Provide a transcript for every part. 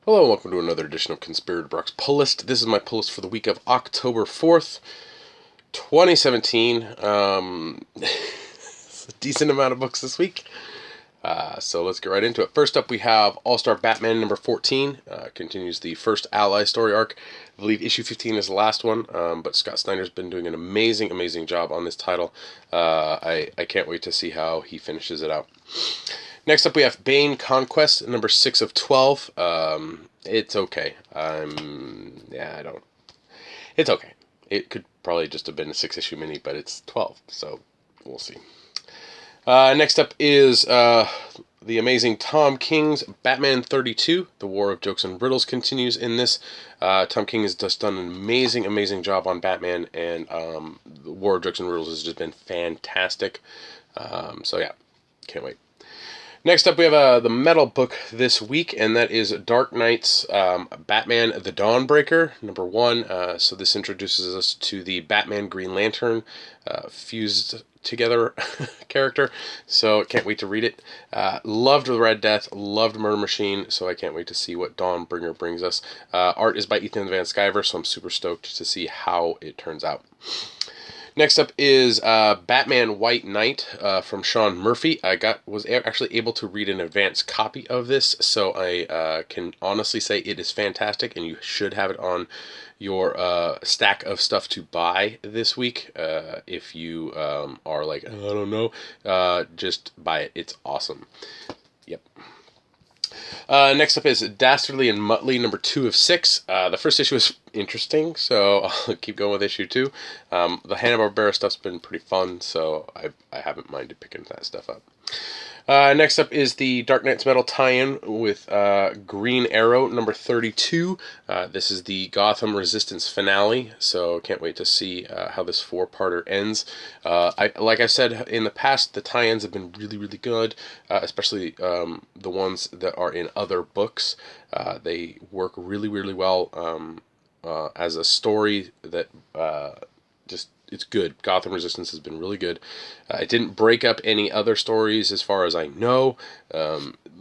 Hello, and welcome to another edition of Conspirator Brock's Pull List. This is my pull list for the week of October 4th, 2017. It's a decent amount of books this week. So let's get right into it. First up, we have All-Star Batman number 14. Continues the first Ally story arc. I believe issue 15 is the last one, but Scott Snyder's been doing an amazing job on this title. I can't wait to see how he finishes it out. Next up, we have Bane Conquest, number 6 of 12. It's okay. It's okay. It could probably just have been a 6-issue mini, but it's 12, so we'll see. Next up is the amazing Tom King's Batman 32. The War of Jokes and Riddles continues in this. Tom King has just done an amazing job on Batman, and the War of Jokes and Riddles has just been fantastic. So yeah, can't wait. Next up, we have the metal book this week, and that is Dark Knight's Batman the Dawnbreaker, number 1. So this introduces us to the Batman Green Lantern fused together character, so can't wait to read it. Loved the Red Death, loved Murder Machine, so I can't wait to see what Dawnbringer brings us. Art is by Ethan Van Sciver, so I'm super stoked to see how it turns out. Next up is Batman White Knight from Sean Murphy. I was actually able to read an advanced copy of this, so I can honestly say it is fantastic, and you should have it on your stack of stuff to buy this week. If you are like, I don't know, just buy it. It's awesome. Yep. Next up is Dastardly and Muttley, number 2 of 6. The first issue is interesting, so I'll keep going with issue 2. The Hanna-Barbera stuff's been pretty fun, so I haven't minded picking that stuff up. Next up is the Dark Knight's Metal tie-in with Green Arrow, number 32. This is the Gotham Resistance finale, so can't wait to see how this 4-parter ends. Like I said in the past, the tie-ins have been really good, especially the ones that are in other books. They work really well as a story that it's good. Gotham Resistance has been really good. It didn't break up any other stories as far as I know,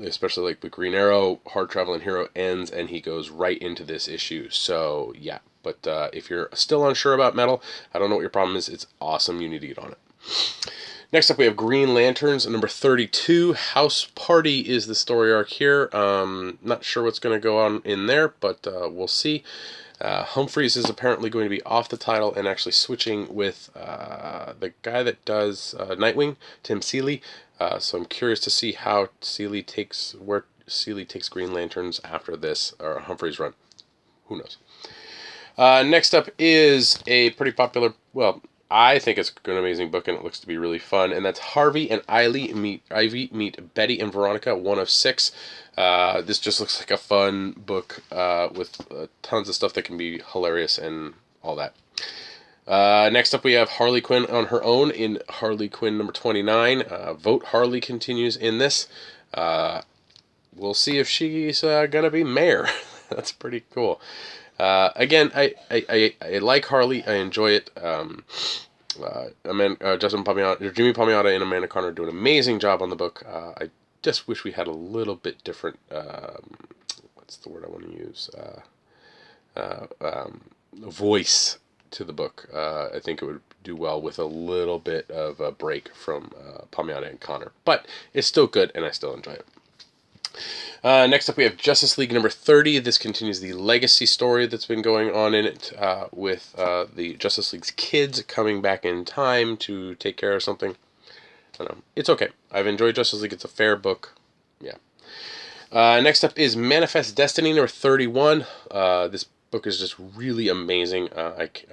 especially like the Green Arrow, Hard Traveling Hero ends and he goes right into this issue. So yeah, but if you're still unsure about Metal, I don't know what your problem is. It's awesome. You need to get on it. Next up, we have Green Lanterns, number 32. House Party is the story arc here. Not sure what's going to go on in there, but we'll see. Humphreys is apparently going to be off the title and actually switching with the guy that does Nightwing, Tim Seeley. So I'm curious to see where Seeley takes Green Lanterns after this, or Humphreys run. Who knows? Next up is a pretty popular, well, I think it's an amazing book, and it looks to be really fun, and that's Harvey and Ivy meet Betty and Veronica, 1 of 6. This just looks like a fun book with tons of stuff that can be hilarious and all that. Next up, we have Harley Quinn on her own in Harley Quinn number 29. Vote Harley continues in this. We'll see if she's gonna be mayor. That's pretty cool. Again, I like Harley. I enjoy it. Justin Palmiotti, Jimmy Palmiotti, and Amanda Conner do an amazing job on the book. I just wish we had a little bit different. What's the word I want to use? Voice to the book. I think it would do well with a little bit of a break from Palmiotti and Conner, but it's still good, and I still enjoy it. Next up, we have Justice League number 30. This continues the legacy story that's been going on in it with the Justice League's kids coming back in time to take care of something. I don't know. It's okay. I've enjoyed Justice League. It's a fair book. Yeah. Next up is Manifest Destiny number 31. This book is just really amazing.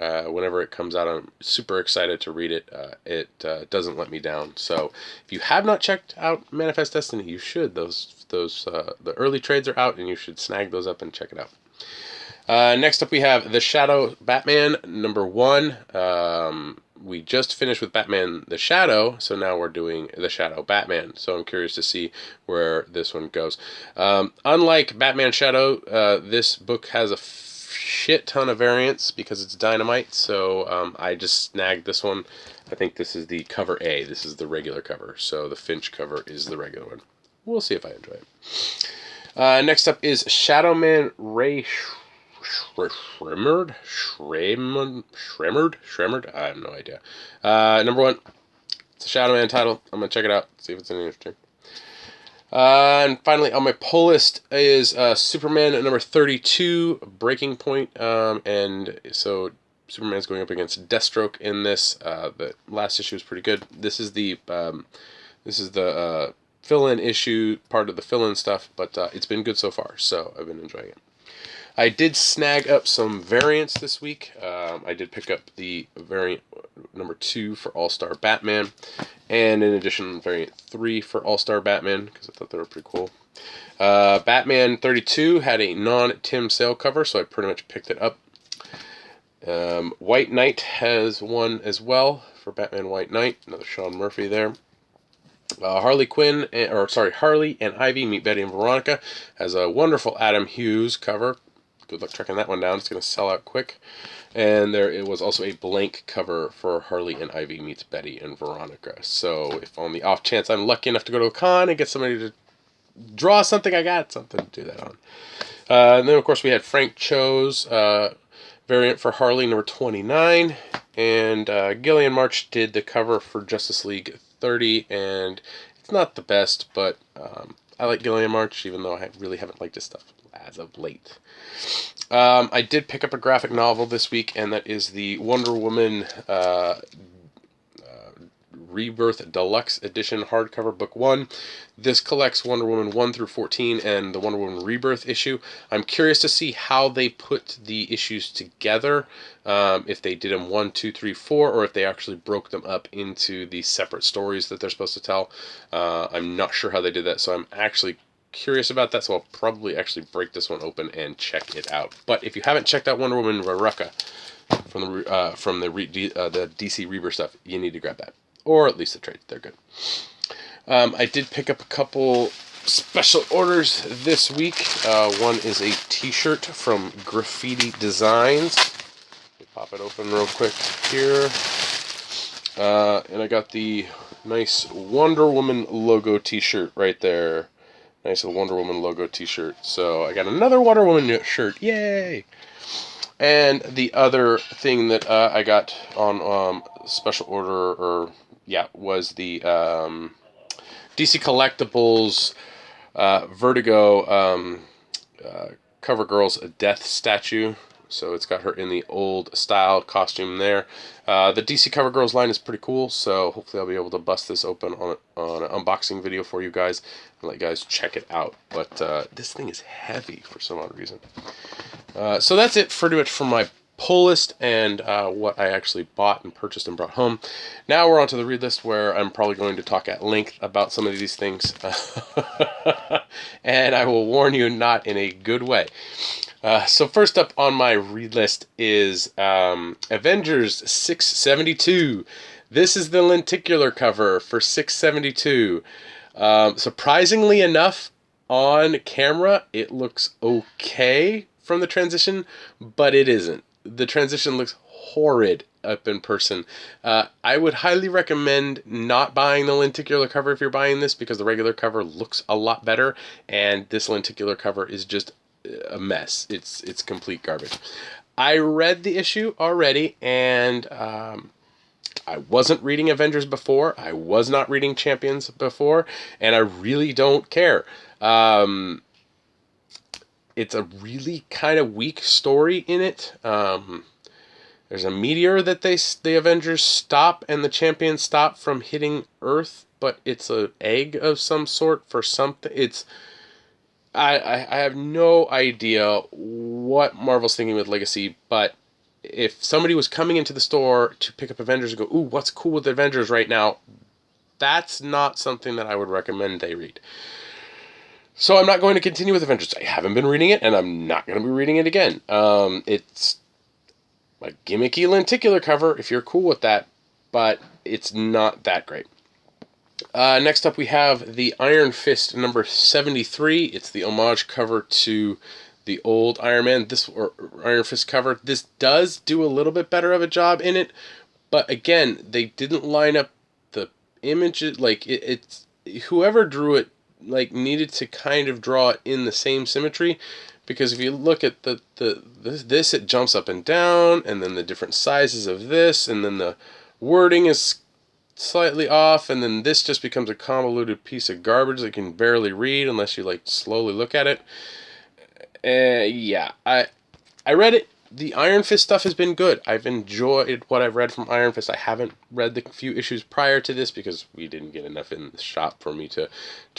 Whenever it comes out, I'm super excited to read it. It doesn't let me down. So if you have not checked out Manifest Destiny, you should. The early trades are out, and you should snag those up and check it out. Next up, we have The Shadow Batman number 1. We just finished with Batman The Shadow, so now we're doing The Shadow Batman. So I'm curious to see where this one goes. Unlike Batman Shadow, this book has a shit ton of variants because it's Dynamite, so I just snagged this one. I think this is the cover A. This is the regular cover, so the Finch cover is the regular one. We'll see if I enjoy it. Next up is Shadowman Ray Shremmered? I have no idea. Number 1. It's a Shadowman title. I'm going to check it out, see if it's any interesting. And finally, on my pull list is Superman at number 32, Breaking Point. And so Superman's going up against Deathstroke in this. The last issue is pretty good. This is the fill-in issue, part of the fill-in stuff, but it's been good so far, so I've been enjoying it. I did snag up some variants this week. I did pick up the variant number 2 for All-Star Batman, and in addition, variant 3 for All-Star Batman, because I thought they were pretty cool. Batman 32 had a non-Tim Sale cover, so I pretty much picked it up. White Knight has one as well for Batman White Knight, another Sean Murphy there. Harley and Ivy Meet Betty and Veronica has a wonderful Adam Hughes cover. Good luck tracking that one down. It's going to sell out quick. And it was also a blank cover for Harley and Ivy Meets Betty and Veronica. So if on the off chance I'm lucky enough to go to a con and get somebody to draw something, I got something to do that on. And then, of course, we had Frank Cho's variant for Harley, number 29. And Gillian March did the cover for Justice League 30. And it's not the best, but I like Gillian March, even though I really haven't liked his stuff as of late. I did pick up a graphic novel this week, and that is the Wonder Woman Rebirth Deluxe Edition hardcover book 1. This collects Wonder Woman 1 through 14 and the Wonder Woman Rebirth issue. I'm curious to see how they put the issues together, if they did them 1, 2, 3, 4, or if they actually broke them up into the separate stories that they're supposed to tell. I'm not sure how they did that, so I'm actually curious about that, so I'll probably actually break this one open and check it out. But if you haven't checked out Wonder Woman Rebirth from the DC Rebirth stuff, you need to grab that, or at least the trades. They're good. I did pick up a couple special orders this week. One is a T-shirt from Graffiti Designs. Let me pop it open real quick here, and I got the nice Wonder Woman logo T-shirt right there. Nice little Wonder Woman logo T-shirt. So I got another Wonder Woman shirt. Yay! And the other thing that I got on special order, was the DC Collectibles Vertigo Cover Girl's Death statue. So it's got her in the old style costume there. The DC Cover Girls line is pretty cool, so hopefully I'll be able to bust this open on an unboxing video for you guys and let you guys check it out. But this thing is heavy for some odd reason. So that's it pretty much from my pull list and what I actually bought and purchased and brought home. Now we're on to the read list, where I'm probably going to talk at length about some of these things. And I will warn you, not in a good way. So first up on my read list is Avengers 672. This is the lenticular cover for 672. Surprisingly enough, on camera, it looks okay from the transition, but it isn't. The transition looks horrid up in person. I would highly recommend not buying the lenticular cover if you're buying this, because the regular cover looks a lot better, and this lenticular cover is just a mess. It's complete garbage. I read the issue already, and I wasn't reading Avengers before. I was not reading Champions before, and I really don't care. It's a really kind of weak story in it. There's a meteor that the Avengers stop and the Champions stop from hitting Earth, but it's an egg of some sort for something. I have no idea what Marvel's thinking with Legacy, but if somebody was coming into the store to pick up Avengers and go, ooh, what's cool with Avengers right now, that's not something that I would recommend they read. So I'm not going to continue with Avengers. I haven't been reading it, and I'm not going to be reading it again. It's a gimmicky lenticular cover, if you're cool with that, but it's not that great. Next up, we have the Iron Fist number 73. It's the homage cover to the old Iron Man, Iron Fist cover. This does do a little bit better of a job in it, but again, they didn't line up the images. Like, it's whoever drew it needed to kind of draw it in the same symmetry, because if you look at this, it jumps up and down, and then the different sizes of this, and then the wording is slightly off, and then this just becomes a convoluted piece of garbage that you can barely read unless you like slowly look at it. Yeah, I read it. The Iron Fist stuff has been good. I've enjoyed what I've read from Iron Fist. I haven't read the few issues prior to this because we didn't get enough in the shop for me to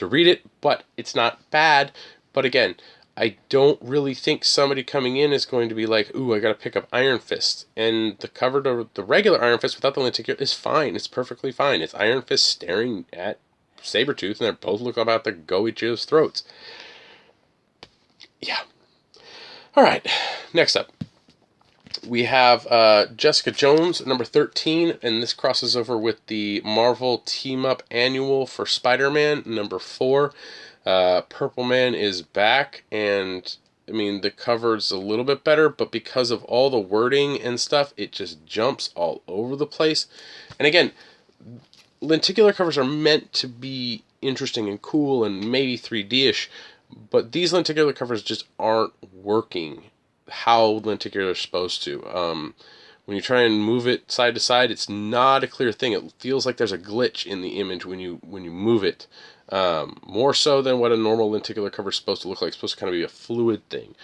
read it, but it's not bad. But again, I don't really think somebody coming in is going to be like, ooh, I gotta pick up Iron Fist. And the cover to the regular Iron Fist without the lenticular is fine. It's perfectly fine. It's Iron Fist staring at Sabretooth, and they both look about to go each other's throats. Yeah. Alright, next up. We have Jessica Jones, number 13, and this crosses over with the Marvel Team Up Annual for Spider-Man, number 4. Purple Man is back, and I mean, the cover's a little bit better, but because of all the wording and stuff, it just jumps all over the place. And again, lenticular covers are meant to be interesting and cool and maybe 3D-ish, but these lenticular covers just aren't working how lenticular is supposed to. When you try and move it side to side, it's not a clear thing. It feels like there's a glitch in the image when you move it. More so than what a normal lenticular cover is supposed to look like. It's supposed to kind of be a fluid thing.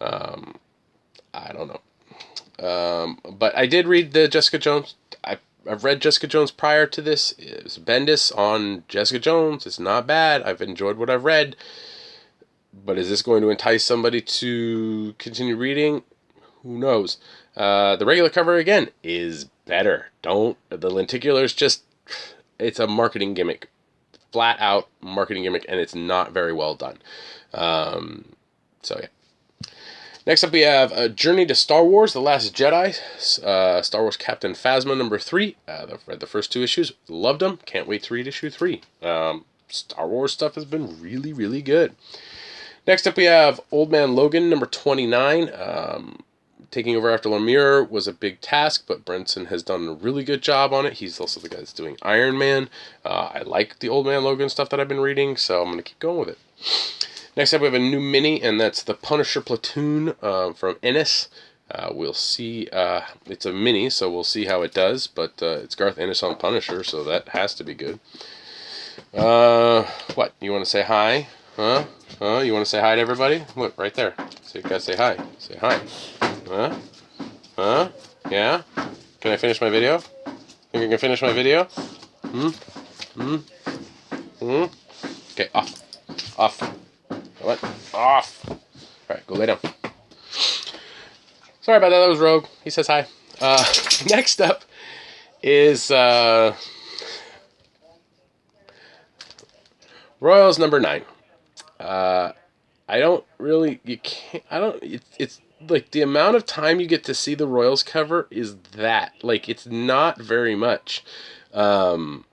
I don't know. But I did read the Jessica Jones. I've read Jessica Jones prior to this. It's Bendis on Jessica Jones. It's not bad. I've enjoyed what I've read. But is this going to entice somebody to continue reading? Who knows? The regular cover, again, is better. The lenticular's just, it's a marketing gimmick. Flat out marketing gimmick, and it's not very well done. So, yeah. Next up, we have a Journey to Star Wars, The Last Jedi. Star Wars Captain Phasma, number 3. I've read the first 2 issues. Loved them. Can't wait to read issue 3. Star Wars stuff has been really, really good. Next up, we have Old Man Logan, number 29. Taking over after Lemire was a big task, but Brenson has done a really good job on it. He's also the guy that's doing Iron Man. I like the Old Man Logan stuff that I've been reading, so I'm going to keep going with it. Next up, we have a new mini, and that's the Punisher Platoon from Ennis. We'll see. It's a mini, so we'll see how it does, but it's Garth Ennis on Punisher, so that has to be good. What? You want to say hi? Huh? You want to say hi to everybody? Look, right there. So you gotta say hi. Say hi. Huh? Yeah? Can I finish my video? Think I can finish my video? Okay, off. What? Off. Alright, go lay down. Sorry about that, that was Rogue. He says hi. Next up is Royals number 9. It's like the amount of time you get to see the Royals cover is that. Like, it's not very much. And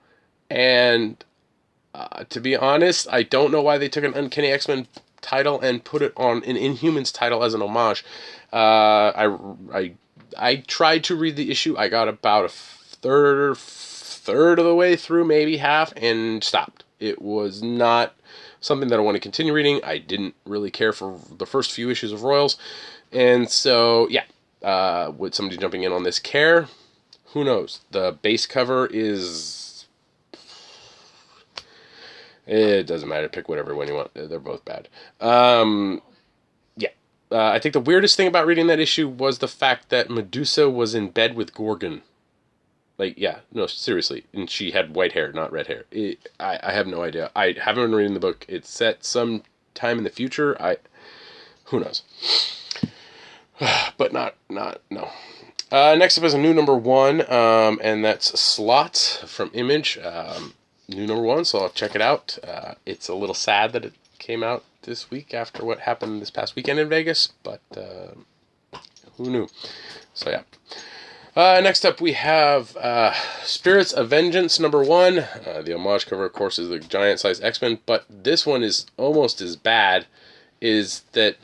to be honest, I don't know why they took an Uncanny X-Men title and put it on an Inhumans title as an homage. I tried to read the issue. I got about a third of the way through, maybe half, and stopped. It was not something that I want to continue reading. I didn't really care for the first few issues of Royals. And so, yeah. Would somebody jumping in on this care? Who knows? The base cover is... It doesn't matter. Pick whatever one you want. They're both bad. Yeah. I think the weirdest thing about reading that issue was the fact that Medusa was in bed with Gorgon. Like, yeah, no, seriously. And she had white hair, not red hair. I have no idea. I haven't been reading the book. It's set some time in the future. Who knows? But no. Next up is a new number 1, and that's Slot from Image. New number 1, so I'll check it out. It's a little sad that it came out this week after what happened this past weekend in Vegas, but who knew? So, yeah. Next up, we have Spirits of Vengeance, number 1. The homage cover, of course, is the giant-sized X-Men, but this one is almost as bad, is that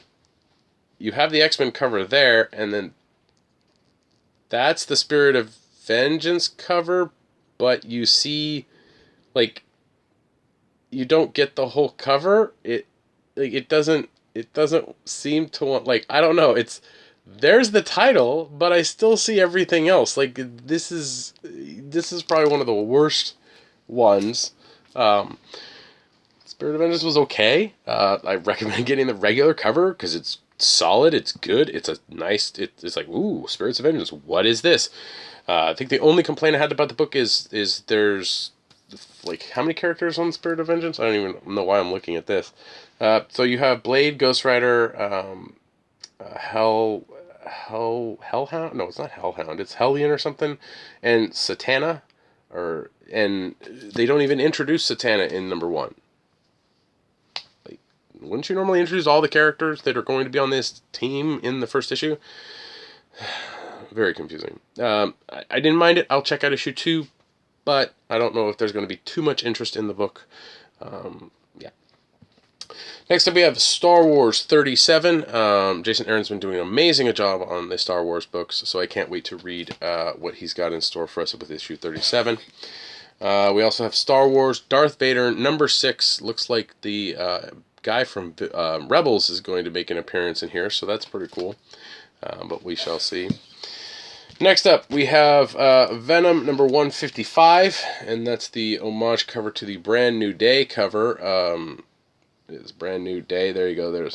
you have the X-Men cover there, and then that's the Spirit of Vengeance cover, but you see, like, you don't get the whole cover. It doesn't seem to want, like, I don't know. There's the title, but I still see everything else. Like, this is probably one of the worst ones. Spirit of Vengeance was okay. I recommend getting the regular cover because it's solid, it's good, it's a nice. It's like, ooh, Spirits of Vengeance. What is this? I think the only complaint I had about the book is there's, like, how many characters on Spirit of Vengeance? I don't even know why I'm looking at this. So you have Blade, Ghost Rider, Hellhound. No, it's not Hellhound. It's Hellion or something, and Satana, and they don't even introduce Satana in number 1. Like, wouldn't you normally introduce all the characters that are going to be on this team in the first issue? Very confusing. I didn't mind it. I'll check out issue 2, but I don't know if there's going to be too much interest in the book. Yeah. Next up, we have Star Wars 37. Jason Aaron's been doing an amazing job on the Star Wars books, so I can't wait to read what he's got in store for us with issue 37. We also have Star Wars Darth Vader number 6. Looks like the guy from Rebels is going to make an appearance in here, so that's pretty cool. But we shall see. Next up, we have Venom number 155, and that's the homage cover to the Brand New Day cover. It's Brand New Day. There you go.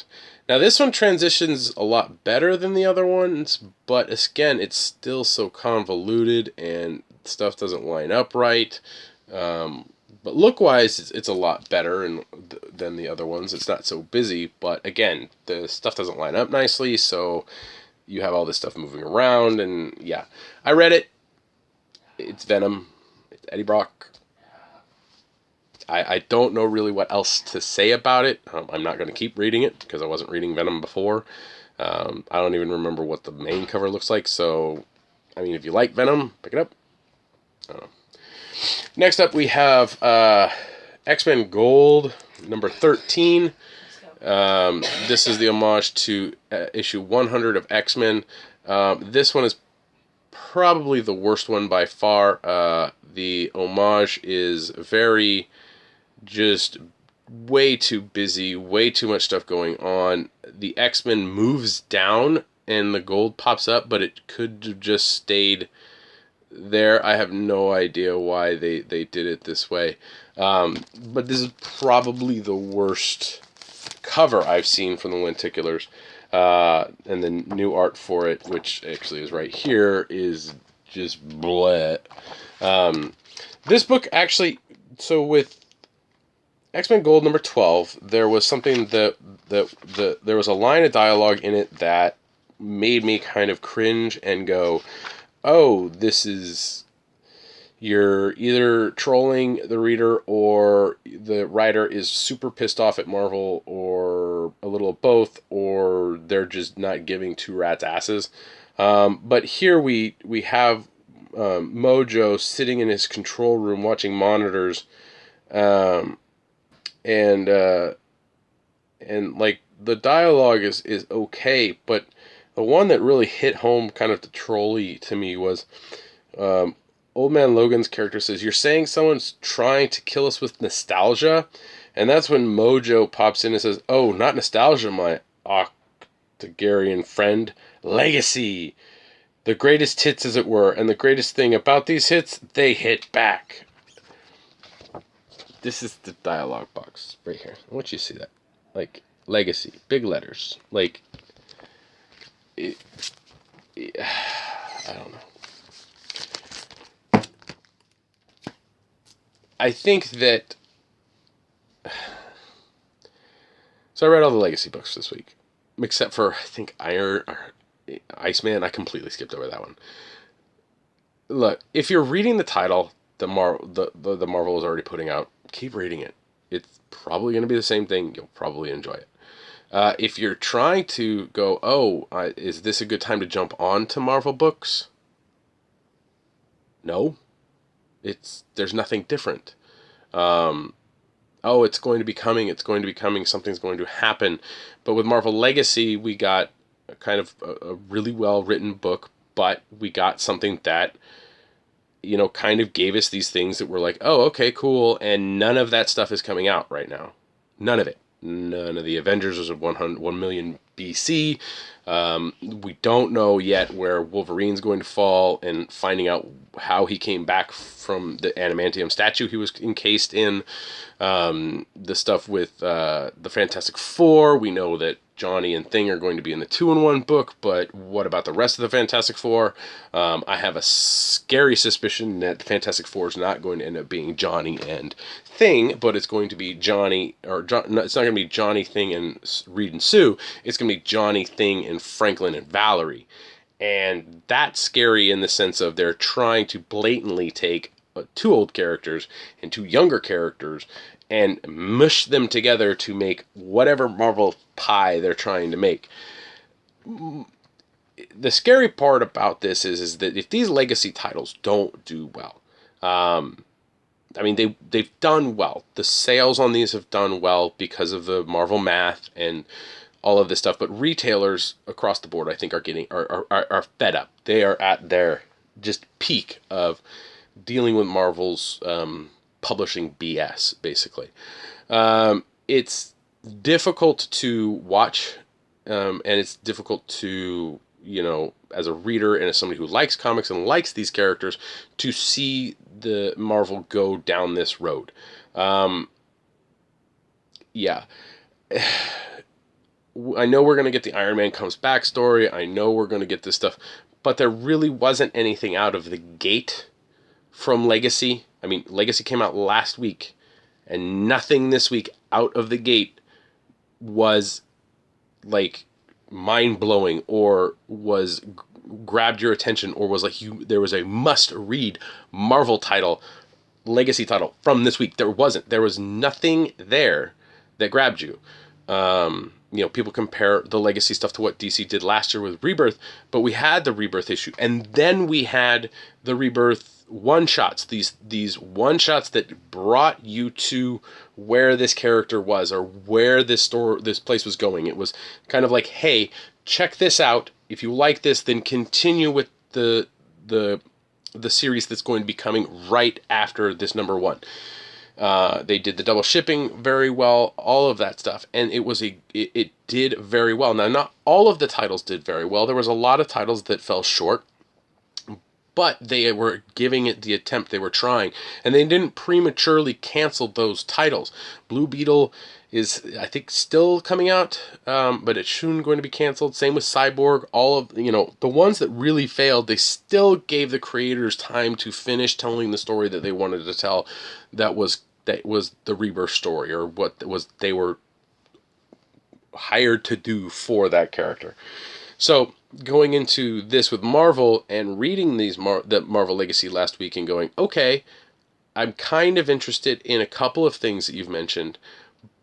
Now this one transitions a lot better than the other ones, but again, it's still so convoluted and stuff doesn't line up right. But look-wise, it's a lot better than the other ones. It's not so busy, but again, the stuff doesn't line up nicely, so you have all this stuff moving around, and yeah. I read it. It's Venom. It's Eddie Brock. I don't know really what else to say about it. I'm not going to keep reading it, because I wasn't reading Venom before. I don't even remember what the main cover looks like, so, I mean, if you like Venom, pick it up. I don't know. Next up, we have X-Men Gold, number 13. This is the homage to issue 100 of X-Men. This one is probably the worst one by far. The homage is just way too busy, way too much stuff going on. The X-Men moves down and the gold pops up, but it could have just stayed there. I have no idea why they did it this way. But this is probably the worst cover I've seen from the lenticulars. And the new art for it, which actually is right here, is just bleh. This book actually, so with X-Men Gold number 12, there was something there was a line of dialogue in it that made me kind of cringe and go, oh, you're either trolling the reader or the writer is super pissed off at Marvel, or a little of both, or they're just not giving two rats' asses. But here we have Mojo sitting in his control room watching monitors, and like the dialogue is okay, but the one that really hit home kind of the trolley to me was Old Man Logan's character says, "You're saying someone's trying to kill us with nostalgia?" And that's when Mojo pops in and says, "Oh, not nostalgia, my octogenarian friend. Legacy. The greatest hits, as it were. And the greatest thing about these hits, they hit back." This is the dialogue box right here. I want you to see that. Like, legacy. Big letters. Like, I don't know. I think that... So I read all the Legacy books this week. Except for, I think, Iceman. I completely skipped over that one. Look, if you're reading the title the Marvel is already putting out, keep reading it. It's probably going to be the same thing. You'll probably enjoy it. If you're trying to go, is this a good time to jump on to Marvel books? No. There's nothing different. It's going to be coming, something's going to happen. But with Marvel Legacy, we got a really well-written book, but we got something that kind of gave us these things that were like, oh, okay, cool, and none of that stuff is coming out right now. None of it. None of the Avengers was 1 million BC. We don't know yet where Wolverine's going to fall, and finding out how he came back from the adamantium statue he was encased in. The stuff with the Fantastic Four, we know that Johnny and Thing are going to be in the 2-in-1 book, but what about the rest of the Fantastic Four? I have a scary suspicion that the Fantastic Four is not going to end up being Johnny and Thing, but it's going to be Johnny, no, it's not going to be Johnny, Thing, and Reed and Sue. It's going to be Johnny, Thing, and Franklin and Valerie. And that's scary in the sense of they're trying to blatantly take 2 old characters and 2 younger characters and mush them together to make whatever Marvel pie they're trying to make. The scary part about this is that if these legacy titles don't do well, I mean, they've done well. The sales on these have done well because of the Marvel math and all of this stuff. But retailers across the board, I think, are fed up. They are at their just peak of dealing with Marvel's publishing BS, basically. It's difficult to watch, and it's difficult to, as a reader and as somebody who likes comics and likes these characters, to see the Marvel go down this road. Yeah. I know we're going to get the Iron Man Comes Back story. I know we're going to get this stuff. But there really wasn't anything out of the gate from Legacy. I mean, Legacy came out last week, and nothing this week out of the gate was like mind-blowing or was grabbed your attention or was like there was a must-read Marvel title, Legacy title from this week. There wasn't. There was nothing there that grabbed you. People compare the Legacy stuff to what DC did last year with Rebirth, but we had the Rebirth issue, and then we had the Rebirth one-shots, these one-shots that brought you to where this character was or where this place was going. It was kind of like, hey, check this out. If you like this, then continue with the series that's going to be coming right after this number 1. They did the double shipping very well, all of that stuff, and it did very well. Now, not all of the titles did very well. There was a lot of titles that fell short, but they were giving it the attempt. They were trying, and they didn't prematurely cancel those titles. Blue Beetle is, I think, still coming out, but it's soon going to be canceled. Same with Cyborg. All of the ones that really failed, they still gave the creators time to finish telling the story that they wanted to tell. That was the Rebirth story, or what they were hired to do for that character. So going into this with Marvel and reading the Marvel Legacy last week and going, okay, I'm kind of interested in a couple of things that you've mentioned,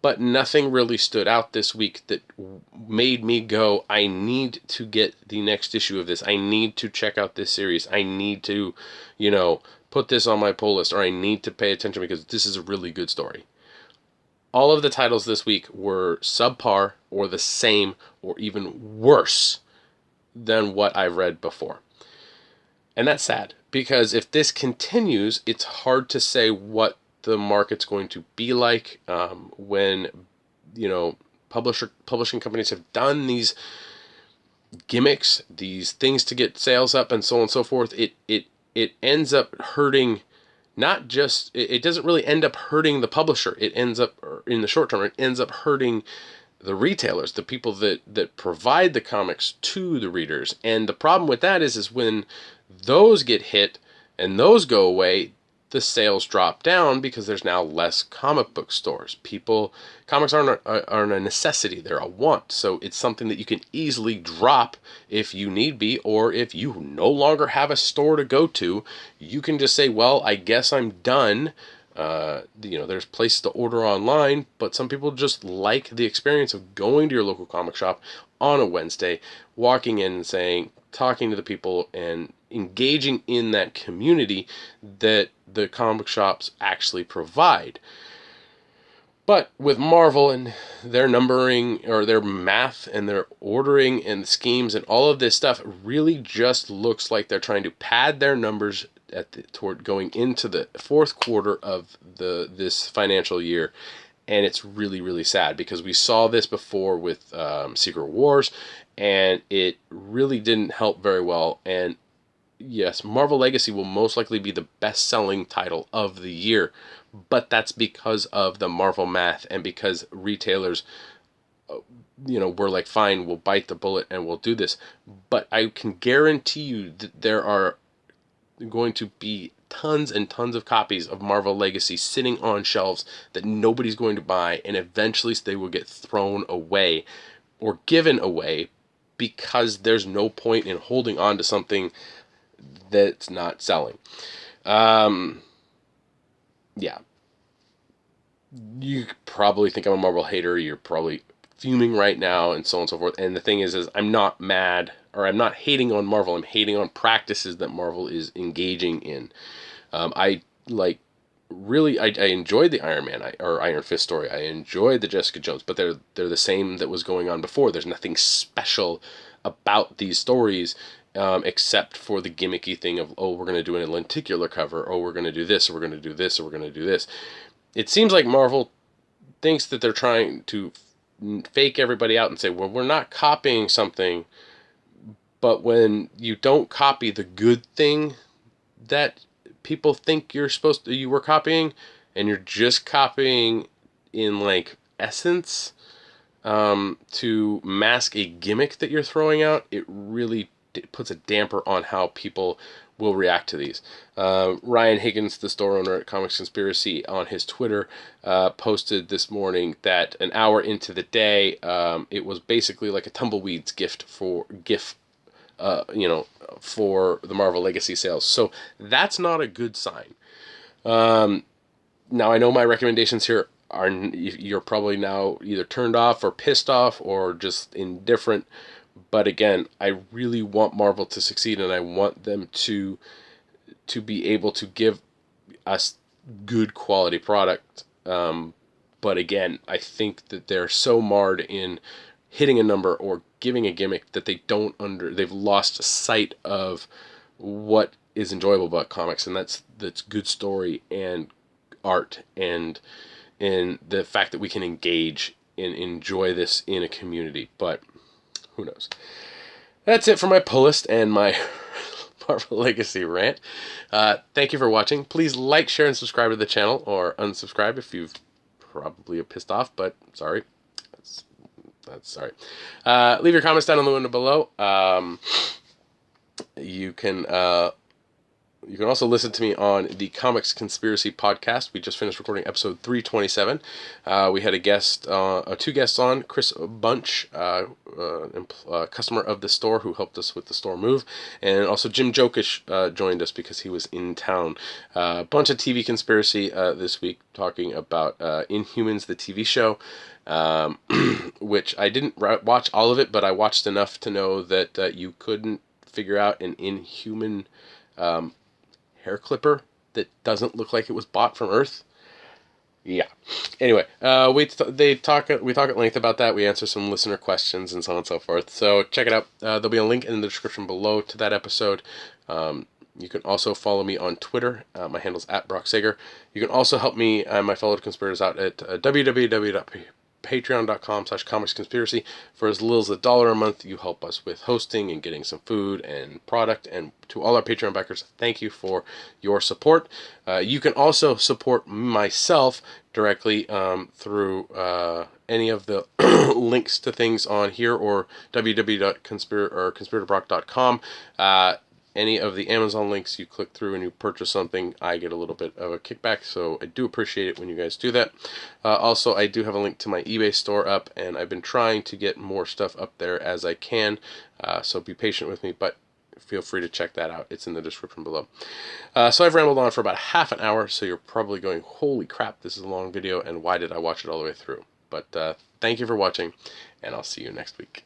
but nothing really stood out this week that made me go, I need to get the next issue of this. I need to check out this series. I need to, put this on my pull list, or I need to pay attention because this is a really good story. All of the titles this week were subpar or the same or even worse than what I've read before. And that's sad, because if this continues, it's hard to say what the market's going to be like when, publishing companies have done these gimmicks, these things to get sales up and so on and so forth. It ends up hurting, not just, it doesn't really end up hurting the publisher. It ends up, in the short term, it ends up hurting the retailers, the people that provide the comics to the readers. And the problem with that is when those get hit and those go away, the sales drop down because there's now less comic book stores. Comics aren't a necessity, they're a want. So it's something that you can easily drop if you need be, or if you no longer have a store to go to, you can just say, well, I guess I'm done. There's places to order online, but some people just like the experience of going to your local comic shop on a Wednesday, walking in and talking to the people and engaging in that community that the comic shops actually provide. But with Marvel and their numbering, or their math and their ordering and the schemes and all of this stuff, really just looks like they're trying to pad their numbers toward going into the fourth quarter of this financial year. And it's really, really sad because we saw this before with Secret Wars, and it really didn't help very well. And yes, Marvel Legacy will most likely be the best-selling title of the year, but that's because of the Marvel math and because retailers, were like, fine, we'll bite the bullet and we'll do this. But I can guarantee you that there are going to be tons and tons of copies of Marvel Legacy sitting on shelves that nobody's going to buy, and eventually they will get thrown away or given away because there's no point in holding on to something that's not selling. Yeah. You probably think I'm a Marvel hater. You're probably fuming right now and so on and so forth. And the thing is I'm not mad, or I'm not hating on Marvel. I'm hating on practices that Marvel is engaging in. I enjoyed the Iron Man or Iron Fist story. I enjoyed the Jessica Jones, but they're the same that was going on before. There's nothing special about these stories, except for the gimmicky thing of, oh, we're going to do a lenticular cover, oh, we're going to do this, or we're going to do this, or we're going to do this. It seems like Marvel thinks that they're trying to fake everybody out and say, well, we're not copying something, but when you don't copy the good thing that people think you were copying, and you're just copying in like essence, to mask a gimmick that you're throwing out, it really puts a damper on how people will react to these. Ryan Higgins, the store owner at Comics Conspiracy, on his Twitter posted this morning that an hour into the day, it was basically like a tumbleweeds gift for the Marvel Legacy sales. So that's not a good sign. Now I know my recommendations here are, you're probably now either turned off or pissed off or just indifferent. But again, I really want Marvel to succeed, and I want them to be able to give us good quality product. But again, I think that they're so marred in hitting a number or giving a gimmick that they've lost sight of what is enjoyable about comics, and that's good story and art and the fact that we can engage and enjoy this in a community. But who knows? That's it for my pull list and my Marvel Legacy rant. Thank you for watching. Please like, share, and subscribe to the channel, or unsubscribe if you've probably pissed off, but sorry. That's sorry. Leave your comments down in the window below. You can also listen to me on the Comics Conspiracy podcast. We just finished recording episode 327. We had two guests on, Chris Bunch, customer of the store who helped us with the store move, and also Jim Jokisch joined us because he was in town. A bunch of TV conspiracy this week, talking about Inhumans, the TV show, which I didn't watch all of it, but I watched enough to know that you couldn't figure out an Inhuman hair clipper that doesn't look like it was bought from Earth. Yeah. Anyway, we talk at length about that. We answer some listener questions and so on and so forth. So check it out. There'll be a link in the description below to that episode. You can also follow me on Twitter. My handle's @BrockSager. You can also help me and my fellow conspirators out at www.patreon.com/comicsconspiracy. For as little as $1 a month, you help us with hosting and getting some food and product. And to all our Patreon backers, thank you for your support. You can also support myself directly through any of the links to things on here, or www.conspiratobrock.com. Any of the Amazon links you click through and you purchase something, I get a little bit of a kickback, so I do appreciate it when you guys do that. Also, I do have a link to my eBay store up, and I've been trying to get more stuff up there as I can, so be patient with me, but feel free to check that out. It's in the description below. So I've rambled on for about half an hour, so you're probably going, holy crap, this is a long video, and why did I watch it all the way through? But thank you for watching, and I'll see you next week.